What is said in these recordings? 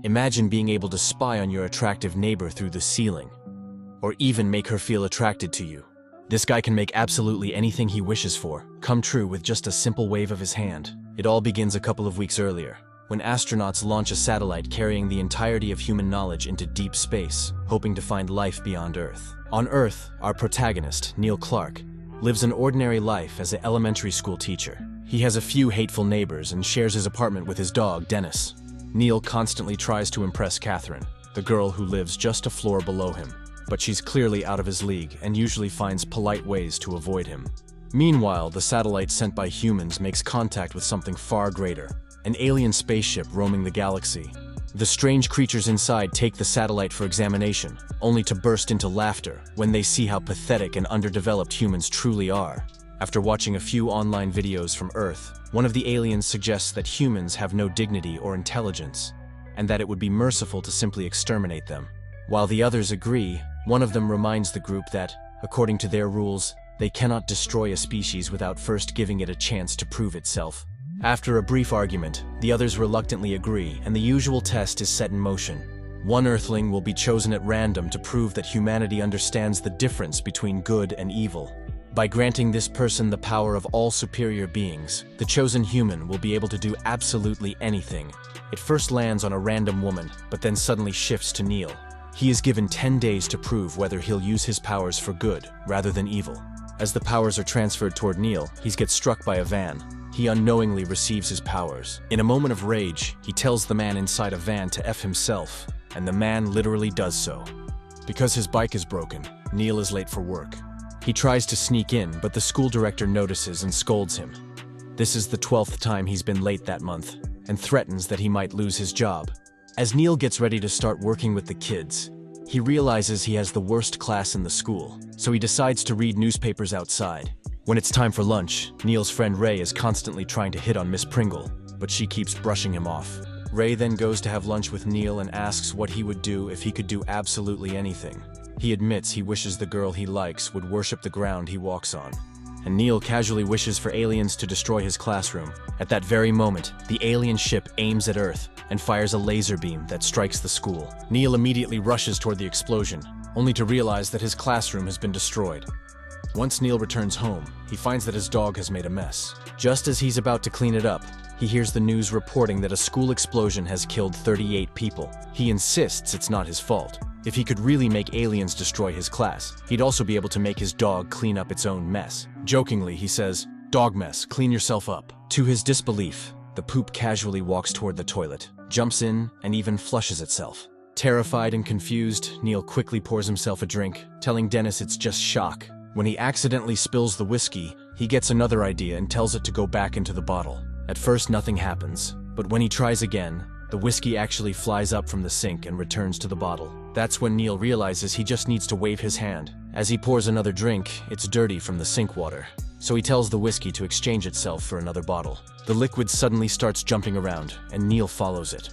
Imagine being able to spy on your attractive neighbor through the ceiling, or even make her feel attracted to you. This guy can make absolutely anything he wishes for come true with just a simple wave of his hand. It all begins a couple of weeks earlier, when astronauts launch a satellite carrying the entirety of human knowledge into deep space, hoping to find life beyond Earth. On Earth, our protagonist, Neil Clark, lives an ordinary life as an elementary school teacher. He has a few hateful neighbors and shares his apartment with his dog, Dennis. Neil constantly tries to impress Catherine, the girl who lives just a floor below him, but she's clearly out of his league and usually finds polite ways to avoid him. Meanwhile, the satellite sent by humans makes contact with something far greater, an alien spaceship roaming the galaxy. The strange creatures inside take the satellite for examination, only to burst into laughter when they see how pathetic and underdeveloped humans truly are. After watching a few online videos from Earth, one of the aliens suggests that humans have no dignity or intelligence, and that it would be merciful to simply exterminate them. While the others agree, one of them reminds the group that, according to their rules, they cannot destroy a species without first giving it a chance to prove itself. After a brief argument, the others reluctantly agree, and the usual test is set in motion. One Earthling will be chosen at random to prove that humanity understands the difference between good and evil. By granting this person the power of all superior beings, the chosen human will be able to do absolutely anything. It first lands on a random woman, but then suddenly shifts to Neil. He is given 10 days to prove whether he'll use his powers for good rather than evil. As the powers are transferred toward Neil, he gets struck by a van. He unknowingly receives his powers. In a moment of rage, he tells the man inside a van to F himself, and the man literally does so. Because his bike is broken, Neil is late for work. He tries to sneak in, but the school director notices and scolds him. This is the 12th time he's been late that month, and threatens that he might lose his job. As Neil gets ready to start working with the kids, he realizes he has the worst class in the school, so he decides to read newspapers outside. When it's time for lunch, Neil's friend Ray is constantly trying to hit on Miss Pringle, but she keeps brushing him off. Ray then goes to have lunch with Neil and asks what he would do if he could do absolutely anything. He admits he wishes the girl he likes would worship the ground he walks on. And Neil casually wishes for aliens to destroy his classroom. At that very moment, the alien ship aims at Earth and fires a laser beam that strikes the school. Neil immediately rushes toward the explosion, only to realize that his classroom has been destroyed. Once Neil returns home, he finds that his dog has made a mess. Just as he's about to clean it up, he hears the news reporting that a school explosion has killed 38 people. He insists it's not his fault. If he could really make aliens destroy his class, he'd also be able to make his dog clean up its own mess. Jokingly, he says, "Dog mess, clean yourself up." To his disbelief, the poop casually walks toward the toilet, jumps in, and even flushes itself. Terrified and confused, Neil quickly pours himself a drink, telling Dennis it's just shock. When he accidentally spills the whiskey, he gets another idea and tells it to go back into the bottle. At first, nothing happens, but when he tries again, the whiskey actually flies up from the sink and returns to the bottle. That's when Neil realizes he just needs to wave his hand. As he pours another drink, it's dirty from the sink water, so he tells the whiskey to exchange itself for another bottle. The liquid suddenly starts jumping around, and Neil follows it,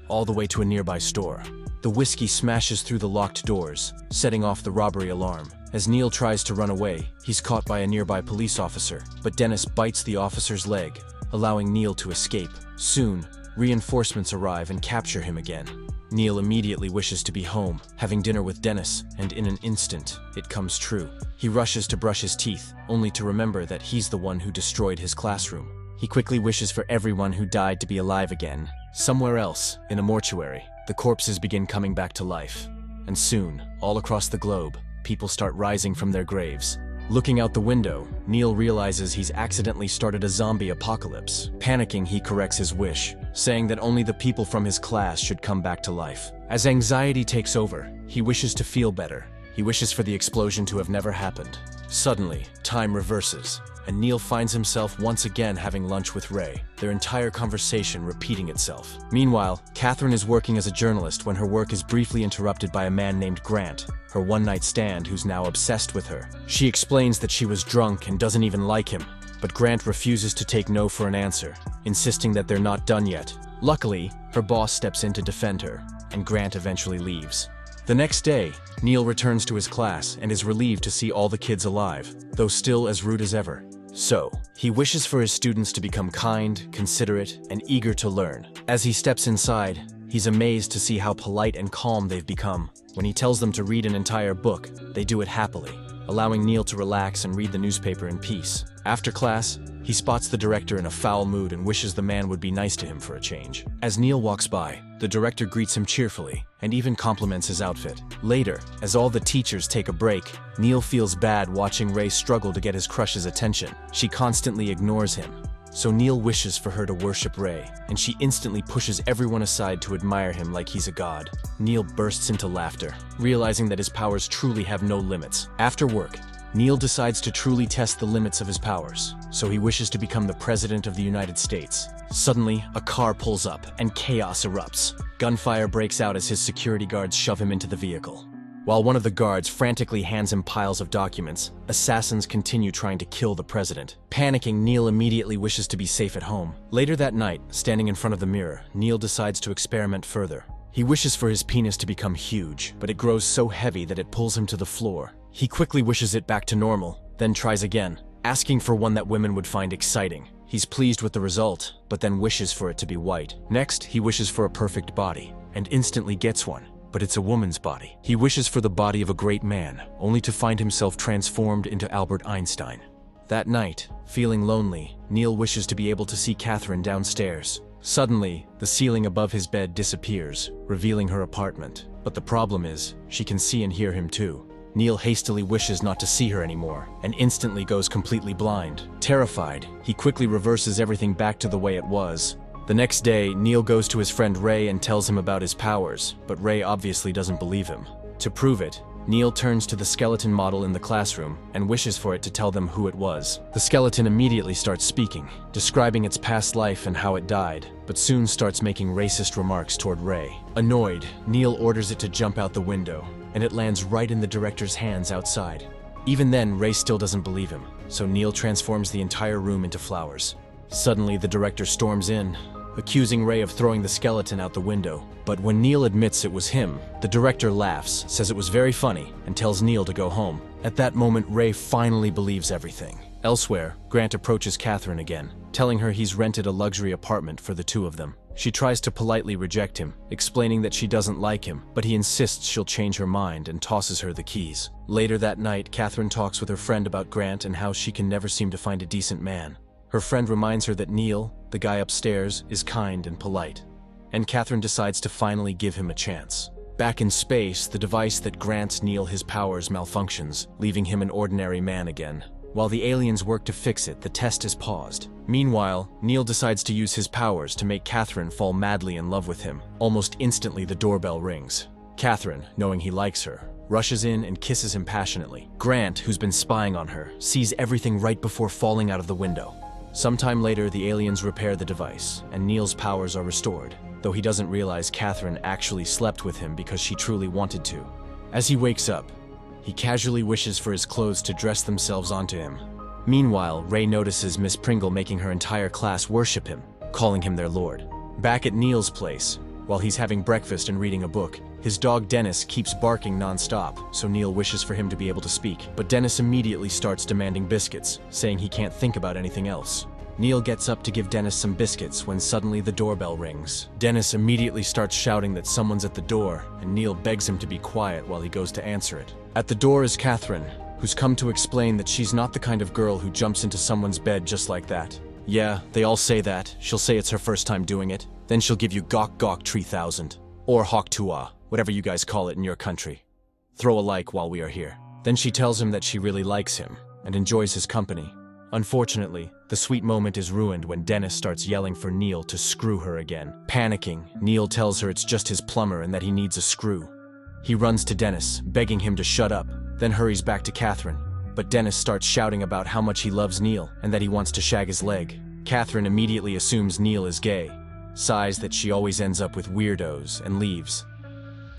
all the way to a nearby store. The whiskey smashes through the locked doors, setting off the robbery alarm. As Neil tries to run away, he's caught by a nearby police officer, but Dennis bites the officer's leg, allowing Neil to escape. Soon, reinforcements arrive and capture him again. Neil immediately wishes to be home, having dinner with Dennis, and in an instant, it comes true. He rushes to brush his teeth, only to remember that he's the one who destroyed his classroom. He quickly wishes for everyone who died to be alive again. Somewhere else, in a mortuary, the corpses begin coming back to life. And soon, all across the globe, people start rising from their graves. Looking out the window, Neil realizes he's accidentally started a zombie apocalypse. Panicking, he corrects his wish, saying that only the people from his class should come back to life. As anxiety takes over, he wishes to feel better. He wishes for the explosion to have never happened. Suddenly, time reverses, and Neil finds himself once again having lunch with Ray, their entire conversation repeating itself. Meanwhile, Catherine is working as a journalist when her work is briefly interrupted by a man named Grant, her one-night stand who's now obsessed with her. She explains that she was drunk and doesn't even like him, but Grant refuses to take no for an answer, insisting that they're not done yet. Luckily, her boss steps in to defend her, and Grant eventually leaves. The next day, Neil returns to his class and is relieved to see all the kids alive, though still as rude as ever. So, he wishes for his students to become kind, considerate, and eager to learn. As he steps inside, He's amazed to see how polite and calm they've become. When he tells them to read an entire book, they do it happily, allowing Neil to relax and read the newspaper in peace. After class, he spots the director in a foul mood and wishes the man would be nice to him for a change. As Neil walks by, the director greets him cheerfully and even compliments his outfit. Later, as all the teachers take a break, Neil feels bad watching Ray struggle to get his crush's attention. She constantly ignores him. So Neil wishes for her to worship Ray, and she instantly pushes everyone aside to admire him like he's a god. Neil bursts into laughter, realizing that his powers truly have no limits. After work, Neil decides to truly test the limits of his powers, so he wishes to become the President of the United States. Suddenly, a car pulls up, and chaos erupts. Gunfire breaks out as his security guards shove him into the vehicle. While one of the guards frantically hands him piles of documents, assassins continue trying to kill the president. Panicking, Neil immediately wishes to be safe at home. Later that night, standing in front of the mirror, Neil decides to experiment further. He wishes for his penis to become huge, but it grows so heavy that it pulls him to the floor. He quickly wishes it back to normal, then tries again, asking for one that women would find exciting. He's pleased with the result, but then wishes for it to be white. Next, he wishes for a perfect body, and instantly gets one. But it's a woman's body. He wishes for the body of a great man, only to find himself transformed into Albert Einstein. That night, feeling lonely, Neil wishes to be able to see Catherine downstairs. Suddenly, the ceiling above his bed disappears, revealing her apartment. But the problem is, she can see and hear him too. Neil hastily wishes not to see her anymore, and instantly goes completely blind. Terrified, he quickly reverses everything back to the way it was. The next day, Neil goes to his friend Ray and tells him about his powers, but Ray obviously doesn't believe him. To prove it, Neil turns to the skeleton model in the classroom and wishes for it to tell them who it was. The skeleton immediately starts speaking, describing its past life and how it died, but soon starts making racist remarks toward Ray. Annoyed, Neil orders it to jump out the window, and it lands right in the director's hands outside. Even then, Ray still doesn't believe him, so Neil transforms the entire room into flowers. Suddenly, the director storms in, accusing Ray of throwing the skeleton out the window. But when Neil admits it was him, the director laughs, says it was very funny, and tells Neil to go home. At that moment, Ray finally believes everything. Elsewhere, Grant approaches Catherine again, telling her he's rented a luxury apartment for the two of them. She tries to politely reject him, explaining that she doesn't like him, but he insists she'll change her mind and tosses her the keys. Later that night, Catherine talks with her friend about Grant and how she can never seem to find a decent man. Her friend reminds her that Neil, the guy upstairs, is kind and polite, and Catherine decides to finally give him a chance. Back in space, the device that grants Neil his powers malfunctions, leaving him an ordinary man again. While the aliens work to fix it, the test is paused. Meanwhile, Neil decides to use his powers to make Catherine fall madly in love with him. Almost instantly, the doorbell rings. Catherine, knowing he likes her, rushes in and kisses him passionately. Grant, who's been spying on her, sees everything right before falling out of the window. Sometime later, the aliens repair the device, and Neil's powers are restored, though he doesn't realize Catherine actually slept with him because she truly wanted to. As he wakes up, he casually wishes for his clothes to dress themselves onto him. Meanwhile, Ray notices Miss Pringle making her entire class worship him, calling him their lord. Back at Neil's place, while he's having breakfast and reading a book, his dog Dennis keeps barking non-stop, so Neil wishes for him to be able to speak. But Dennis immediately starts demanding biscuits, saying he can't think about anything else. Neil gets up to give Dennis some biscuits when suddenly the doorbell rings. Dennis immediately starts shouting that someone's at the door, and Neil begs him to be quiet while he goes to answer it. At the door is Catherine, who's come to explain that she's not the kind of girl who jumps into someone's bed just like that. Yeah, they all say that. She'll say it's her first time doing it. Then she'll give you gawk gawk 3000. Or hawk tua, whatever you guys call it in your country. Throw a like while we are here. Then she tells him that she really likes him, and enjoys his company. Unfortunately, the sweet moment is ruined when Dennis starts yelling for Neil to screw her again. Panicking, Neil tells her it's just his plumber and that he needs a screw. He runs to Dennis, begging him to shut up, then hurries back to Catherine. But Dennis starts shouting about how much he loves Neil and that he wants to shag his leg. Catherine immediately assumes Neil is gay, sighs that she always ends up with weirdos, and leaves.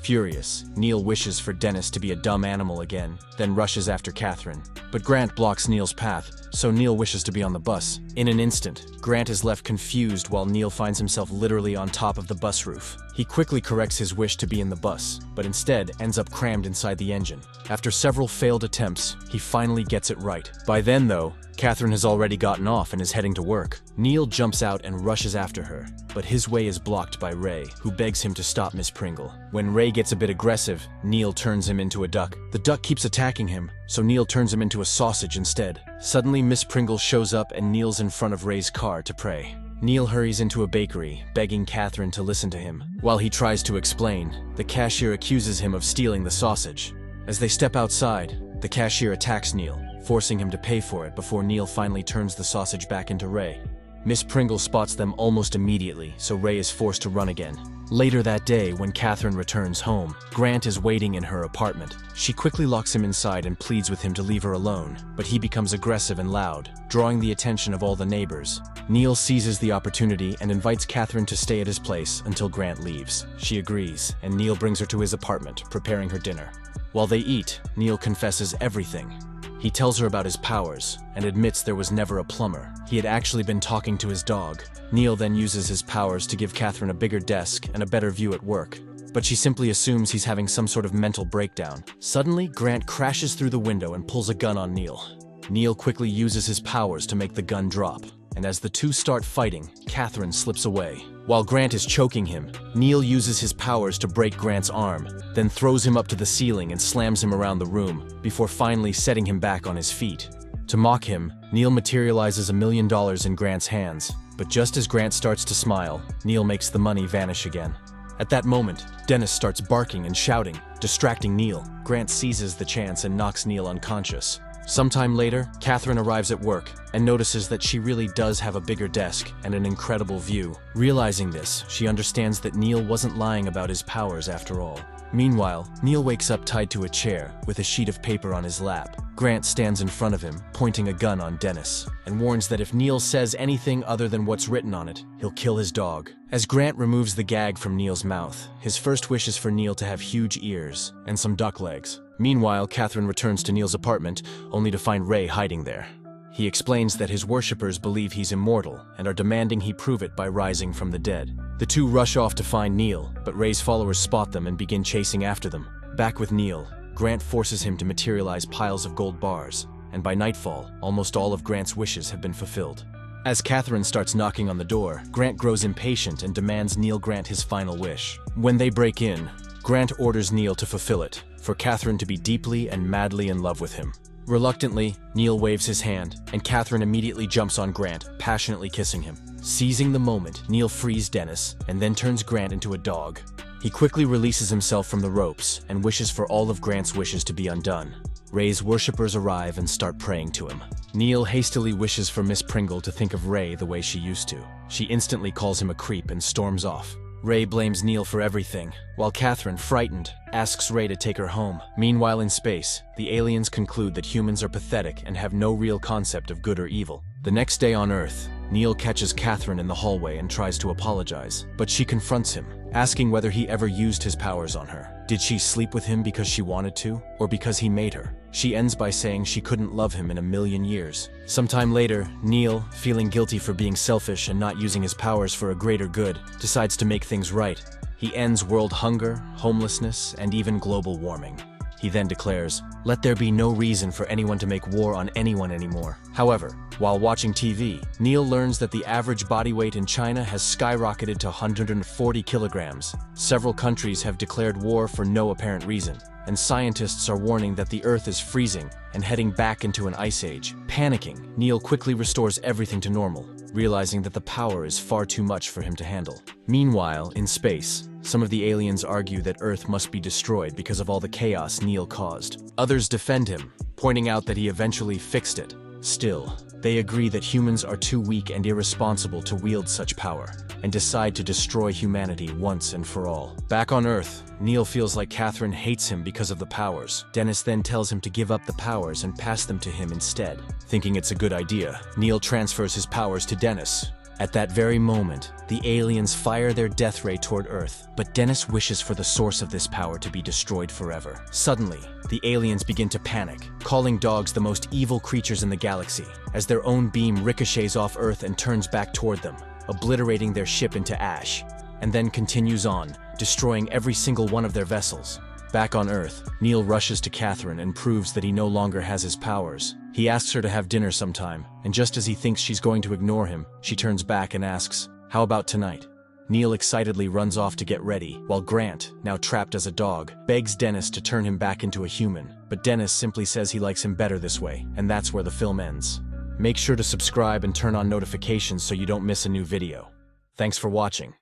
Furious, Neil wishes for Dennis to be a dumb animal again, then rushes after Catherine. But Grant blocks Neil's path, so Neil wishes to be on the bus. In an instant, Grant is left confused while Neil finds himself literally on top of the bus roof. He quickly corrects his wish to be in the bus, but instead ends up crammed inside the engine. After several failed attempts, he finally gets it right. By then though, Catherine has already gotten off and is heading to work. Neil jumps out and rushes after her, but his way is blocked by Ray, who begs him to stop Miss Pringle. When Ray gets a bit aggressive, Neil turns him into a duck. The duck keeps attacking him, so Neil turns him into a sausage instead. Suddenly, Miss Pringle shows up and kneels in front of Ray's car to pray. Neil hurries into a bakery, begging Catherine to listen to him. While he tries to explain, the cashier accuses him of stealing the sausage. As they step outside, the cashier attacks Neil, forcing him to pay for it before Neil finally turns the sausage back into Ray. Miss Pringle spots them almost immediately, so Ray is forced to run again. Later that day, when Catherine returns home, Grant is waiting in her apartment. She quickly locks him inside and pleads with him to leave her alone, but he becomes aggressive and loud, drawing the attention of all the neighbors. Neil seizes the opportunity and invites Catherine to stay at his place until Grant leaves. She agrees, and Neil brings her to his apartment, preparing her dinner. While they eat, Neil confesses everything. He tells her about his powers and admits there was never a plumber. He had actually been talking to his dog. Neil then uses his powers to give Catherine a bigger desk and a better view at work, but she simply assumes he's having some sort of mental breakdown. Suddenly, Grant crashes through the window and pulls a gun on Neil. Neil quickly uses his powers to make the gun drop, and as the two start fighting, Catherine slips away. While Grant is choking him, Neil uses his powers to break Grant's arm, then throws him up to the ceiling and slams him around the room, before finally setting him back on his feet. To mock him, Neil materializes $1 million in Grant's hands, but just as Grant starts to smile, Neil makes the money vanish again. At that moment, Dennis starts barking and shouting, distracting Neil. Grant seizes the chance and knocks Neil unconscious. Sometime later, Catherine arrives at work and notices that she really does have a bigger desk and an incredible view. Realizing this, she understands that Neil wasn't lying about his powers after all. Meanwhile, Neil wakes up tied to a chair with a sheet of paper on his lap. Grant stands in front of him, pointing a gun on Dennis, and warns that if Neil says anything other than what's written on it, he'll kill his dog. As Grant removes the gag from Neil's mouth, his first wish is for Neil to have huge ears and some duck legs. Meanwhile, Catherine returns to Neil's apartment, only to find Ray hiding there. He explains that his worshippers believe he's immortal and are demanding he prove it by rising from the dead. The two rush off to find Neil, but Ray's followers spot them and begin chasing after them. Back with Neil, Grant forces him to materialize piles of gold bars, and by nightfall, almost all of Grant's wishes have been fulfilled. As Catherine starts knocking on the door, Grant grows impatient and demands Neil grant his final wish. When they break in, Grant orders Neil to fulfill it, for Catherine to be deeply and madly in love with him. Reluctantly, Neil waves his hand, and Catherine immediately jumps on Grant, passionately kissing him. Seizing the moment, Neil frees Dennis, and then turns Grant into a dog. He quickly releases himself from the ropes, and wishes for all of Grant's wishes to be undone. Ray's worshippers arrive and start praying to him. Neil hastily wishes for Miss Pringle to think of Ray the way she used to. She instantly calls him a creep and storms off. Ray blames Neil for everything, while Catherine, frightened, asks Ray to take her home. Meanwhile in space, the aliens conclude that humans are pathetic and have no real concept of good or evil. The next day on Earth, Neil catches Catherine in the hallway and tries to apologize, but she confronts him, asking whether he ever used his powers on her. Did she sleep with him because she wanted to, or because he made her? She ends by saying she couldn't love him in 1,000,000 years. Sometime later, Neil, feeling guilty for being selfish and not using his powers for a greater good, decides to make things right. He ends world hunger, homelessness, and even global warming. He then declares, "Let there be no reason for anyone to make war on anyone anymore." However, while watching TV, Neil learns that the average body weight in China has skyrocketed to 140 kilograms. Several countries have declared war for no apparent reason, and scientists are warning that the Earth is freezing and heading back into an ice age. Panicking, Neil quickly restores everything to normal, realizing that the power is far too much for him to handle. Meanwhile, in space, some of the aliens argue that Earth must be destroyed because of all the chaos Neil caused. Others defend him, pointing out that he eventually fixed it. Still, they agree that humans are too weak and irresponsible to wield such power, and decide to destroy humanity once and for all. Back on Earth, Neil feels like Catherine hates him because of the powers. Dennis then tells him to give up the powers and pass them to him instead. Thinking it's a good idea, Neil transfers his powers to Dennis. At that very moment, the aliens fire their death ray toward Earth, but Dennis wishes for the source of this power to be destroyed forever. Suddenly, the aliens begin to panic, calling dogs the most evil creatures in the galaxy, as their own beam ricochets off Earth and turns back toward them, obliterating their ship into ash, and then continues on, destroying every single one of their vessels. Back on Earth, Neil rushes to Catherine and proves that he no longer has his powers. He asks her to have dinner sometime, and just as he thinks she's going to ignore him, she turns back and asks, "How about tonight?" Neil excitedly runs off to get ready, while Grant, now trapped as a dog, begs Dennis to turn him back into a human. But Dennis simply says he likes him better this way, and that's where the film ends. Make sure to subscribe and turn on notifications so you don't miss a new video. Thanks for watching.